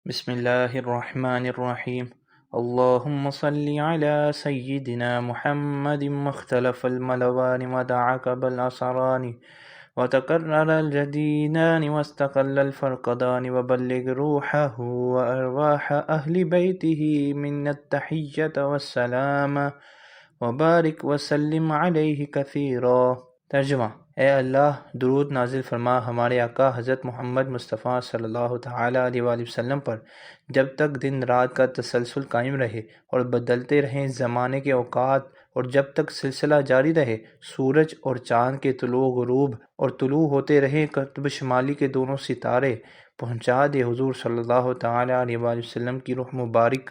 بسم الله الرحمن الرحيم. اللهم صل على سيدنا محمد مختلف الملوان ودعك بالأسران وتكرر الجديدان واستقل الفرقدان وبلغ روحه وأرواح أهل بيته من التحية والسلام وبارك وسلم عليه كثيرا۔ ترجمہ: اے اللہ، درود نازل فرما ہمارے آقا حضرت محمد مصطفیٰ صلی اللہ تعالیٰ علیہ وآلہ وسلم پر، جب تک دن رات کا تسلسل قائم رہے اور بدلتے رہیں زمانے کے اوقات، اور جب تک سلسلہ جاری رہے سورج اور چاند کے طلوع و غروب، اور طلوع ہوتے رہیں قطب شمالی کے دونوں ستارے۔ پہنچا دے حضور صلی اللہ تعالیٰ علیہ وآلہ وسلم کی روح مبارک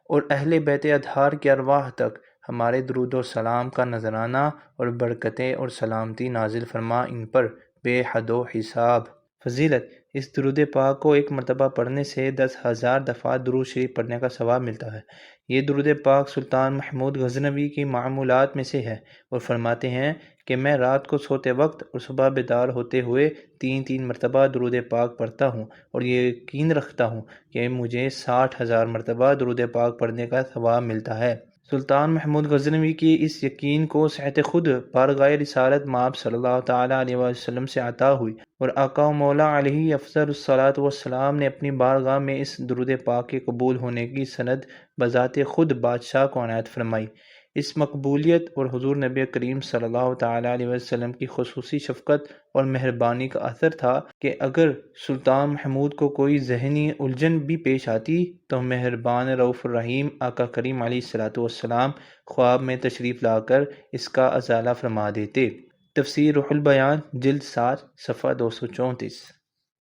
اور اہل بیت اطہار کی ارواح تک ہمارے درود و سلام کا نذرانہ اور برکتیں اور سلامتی نازل فرما ان پر بے حد و حساب۔ فضیلت: اس درود پاک کو ایک مرتبہ پڑھنے سے 10,000 دفعہ درود شریف پڑھنے کا ثواب ملتا ہے۔ یہ درود پاک سلطان محمود غزنوی کی معمولات میں سے ہے اور فرماتے ہیں کہ میں رات کو سوتے وقت اور صبح بیدار ہوتے ہوئے 3 مرتبہ درود پاک پڑھتا ہوں، اور یہ یقین رکھتا ہوں کہ مجھے 60,000 مرتبہ درود پاک پڑھنے کا ثواب ملتا ہے۔ سلطان محمود غزنوی کی اس یقین کو صحت خود بارگاہ رسالت مآب صلی اللہ تعالیٰ علیہ وسلم سے عطا ہوئی، اور آقا و مولا علیہ افضل الصلاۃ والسلام نے اپنی بارگاہ میں اس درود پاک کے قبول ہونے کی سند بذات خود بادشاہ کو عنایت فرمائی۔ اس مقبولیت اور حضور نبی کریم صلی اللہ تعالیٰ علیہ وسلم کی خصوصی شفقت اور مہربانی کا اثر تھا کہ اگر سلطان محمود کو کوئی ذہنی الجھن بھی پیش آتی تو مہربان رؤوف الرحیم آقا کریم علیہ الصلوۃ والسلام خواب میں تشریف لا کر اس کا ازالہ فرما دیتے۔ تفسیر روح البیان جلد 7 صفحہ 234۔